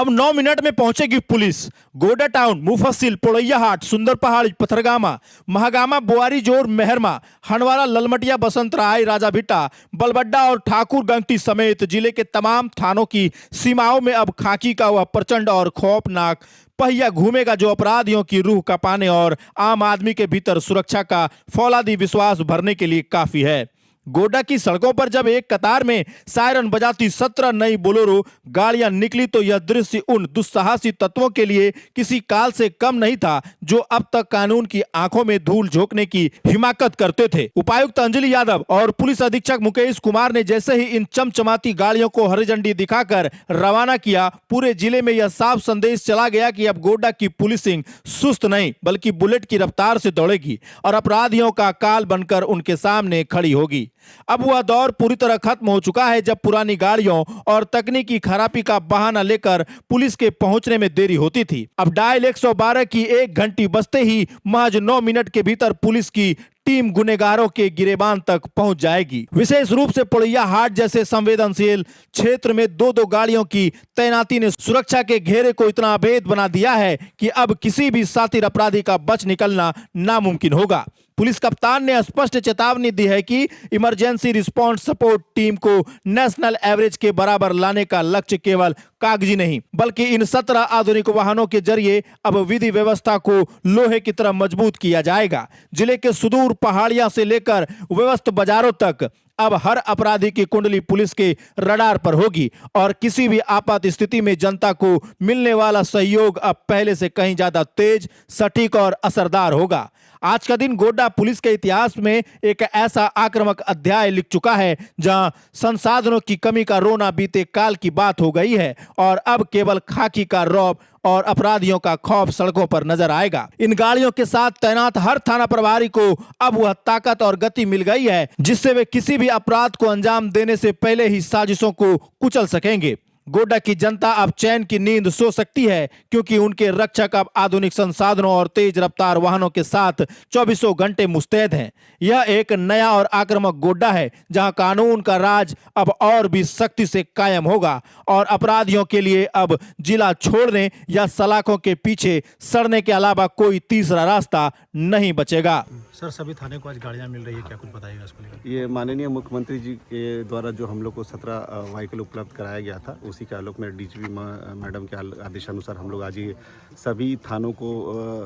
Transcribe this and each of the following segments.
अब 9 मिनट में पहुंचेगी पुलिस। गोड्डा टाउन, मुफस्सिल, पोड़ैया हाट, सुंदर पहाड़ी, पथरगामा, महागामा, बोआरी जोर, मेहरमा, हंडवारा, ललमटिया, बसंत राय, राजा भिट्टा, बलबड्डा और ठाकुर गंगटी समेत जिले के तमाम थानों की सीमाओं में अब खाकी का वह प्रचंड और खौफनाक पहिया घूमेगा जो अपराधियों की रूह कांपाने और आम आदमी के भीतर सुरक्षा का फौलादी विश्वास भरने के लिए काफी है। गोड्डा की सड़कों पर जब एक कतार में सायरन बजाती 17 नई बोलेरो गाड़ियां निकली तो यह दृश्य उन दुस्साहसी तत्वों के लिए किसी काल से कम नहीं था जो अब तक कानून की आंखों में धूल झोंकने की हिमाकत करते थे। उपायुक्त अंजलि यादव और पुलिस अधीक्षक मुकेश कुमार ने जैसे ही इन चमचमाती गाड़ियों को हरी झंडी दिखाकर रवाना किया, पूरे जिले में यह साफ संदेश चला गया कि अब गोड्डा की पुलिसिंग सुस्त नहीं बल्कि बुलेट की रफ्तार से दौड़ेगी और अपराधियों का काल बनकर उनके सामने खड़ी होगी। अब वह दौर पूरी तरह खत्म हो चुका है जब पुरानी गाड़ियों और तकनीकी खराबी का बहाना लेकर पुलिस के पहुंचने में देरी होती थी। अब डायल 112 की 1 घंटी बजते ही महज 9 मिनट के भीतर पुलिस की टीम गुनेगारों के गिरेबान तक पहुंच जाएगी। विशेष रूप से पोड़ैया हाट जैसे संवेदनशील क्षेत्र में दो गाड़ियों की तैनाती ने सुरक्षा के घेरे को इतना अभेद बना दिया है कि अब किसी भी शातिर अपराधी का बच निकलना नामुमकिन होगा। पुलिस कप्तान ने स्पष्ट चेतावनी दी है कि इमरजेंसी रिस्पांस सपोर्ट टीम को नेशनल एवरेज के बराबर लाने का लक्ष्य केवल कागजी नहीं बल्कि इन 17 आधुनिक वाहनों के जरिए अब विधि व्यवस्था को लोहे की तरह मजबूत किया जाएगा। जिले के सुदूर पहाड़ियां से लेकर व्यस्त बाजारों तक अब हर अपराधी की कुंडली पुलिस के रडार पर होगी और किसी भी आपात स्थिति में जनता को मिलने वाला सहयोग अब पहले से कहीं ज्यादा तेज, सटीक और असरदार होगा। आज का दिन गोड्डा पुलिस के इतिहास में एक ऐसा आक्रामक अध्याय लिख चुका है जहां संसाधनों की कमी का रोना बीते काल की बात हो गई है और अब केवल खाकी का रौब और अपराधियों का खौफ सड़कों पर नजर आएगा। इन गाड़ियों के साथ तैनात हर थाना प्रभारी को अब वह ताकत और गति मिल गई है जिससे वे किसी भी अपराध को अंजाम देने से पहले ही साजिशों को कुचल सकेंगे। गोड्डा की जनता अब चैन की नींद सो सकती है क्योंकि उनके रक्षक अब आधुनिक संसाधनों और तेज रफ्तार वाहनों के साथ 24 घंटे मुस्तैद हैं। यह एक नया और आक्रामक गोड्डा है जहां कानून का राज अब और भी सख्ती से कायम होगा और अपराधियों के लिए अब जिला छोड़ने या सलाखों के पीछे सड़ने के अलावा कोई तीसरा रास्ता नहीं बचेगा। सर, सभी थाने को आज गाड़ियां मिल रही है, क्या कुछ बताइएगा इसको लेकर? ये माननीय मुख्यमंत्री जी के द्वारा जो हम लोग को 17 व्हीकल उपलब्ध कराया गया था उसी के आलोक में डीजीपी मैडम के आदेशानुसार हम लोग आज ये सभी थानों को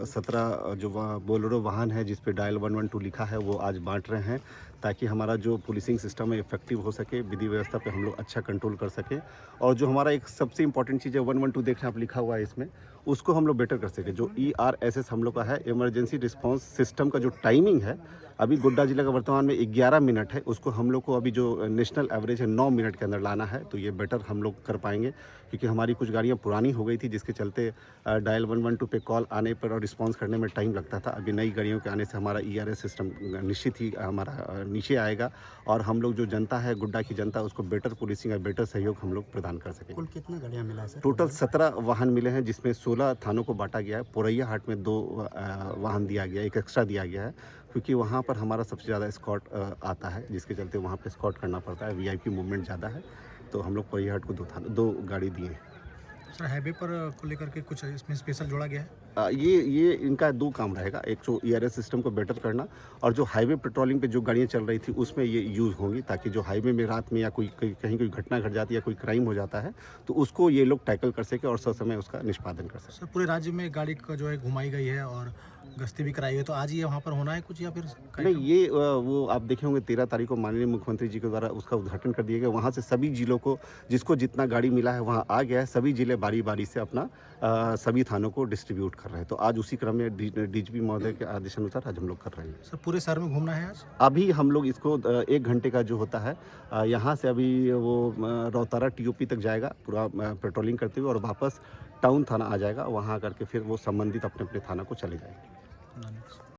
17 जो बोलेरो वाहन है जिस पे डायल 112 लिखा है वो आज बांट रहे हैं ताकि हमारा जो पुलिसिंग सिस्टम है इफेक्टिव हो सके, विधि व्यवस्था पे हम लोग अच्छा कंट्रोल कर सके और जो हमारा एक सबसे इंपॉर्टेंट चीज़ है 112 देख रहे हैं आप लिखा हुआ है इसमें, उसको हम लोग बेटर कर सके। जो ERSS हम लोग का है इमरजेंसी रिस्पांस सिस्टम का जो टाइमिंग है अभी गोड्डा जिला का वर्तमान में 11 मिनट है, उसको हम लोग को अभी जो नेशनल एवरेज है 9 मिनट के अंदर लाना है तो ये बेटर हम लोग कर पाएंगे क्योंकि हमारी कुछ गाड़ियाँ पुरानी हो गई थी जिसके चलते डायल 112 पे कॉल आने पर और रिस्पांस करने में टाइम लगता था। अभी नई गाड़ियों के आने से हमारा ERS सिस्टम निश्चित ही हमारा नीचे आएगा और हम लोग जो जनता है गोड्डा की जनता उसको बेटर पुलिसिंग और बेटर सहयोग हम लोग प्रदान कर सकें। कुल कितनी गाड़ियां मिला है सर? टोटल 17 वाहन मिले हैं जिसमें 16 थानों को बांटा गया है। पोड़ैया हाट में 2 वाहन दिया गया, एक एक्स्ट्रा दिया गया है क्योंकि वहाँ पर हमारा सबसे ज़्यादा स्कॉट आता है जिसके चलते वहाँ पे स्कॉट करना पड़ता है, VIP मूवमेंट ज़्यादा है तो हम लोग पोड़ैया हाट को 2 गाड़ी दिए हैं। सर, हाईवे पर को लेकर के कुछ इसमें स्पेशल जोड़ा गया है? ये इनका 2 काम रहेगा, एक तो ERS सिस्टम को बेटर करना और जो हाईवे पेट्रोलिंग पे जो गाड़ियाँ चल रही थी उसमें ये यूज़ होंगी ताकि जो हाईवे में रात में या कहीं कोई घटना घट जाती है या कोई क्राइम हो जाता है तो उसको ये लोग टैकल कर सके और समय उसका निष्पादन कर सके। सर, पूरे राज्य में गाड़ी का जो है घुमाई गई है और गश्ती भी कराई है तो आज ये वहाँ पर होना है कुछ या फिर नहीं, ये वो आप देखे होंगे 13 तारीख को माननीय मुख्यमंत्री जी के द्वारा उसका उद्घाटन कर दिया गया। वहाँ से सभी जिलों को जिसको जितना गाड़ी मिला है वहाँ आ गया है, सभी जिले बारी बारी से अपना सभी थानों को डिस्ट्रीब्यूट कर रहे हैं तो आज उसी क्रम में DGP महोदय के आदेशानुसार आज हम लोग कर रहे हैं। सर, पूरे शहर में घूमना है आज? अभी हम लोग इसको 1 घंटे का जो होता है यहाँ से अभी वो रौतारा TOP तक जाएगा पूरा पेट्रोलिंग करते हुए और वापस टाउन थाना आ जाएगा, वहाँ करके फिर वो संबंधित अपने अपने थाना को चले जाएंगे।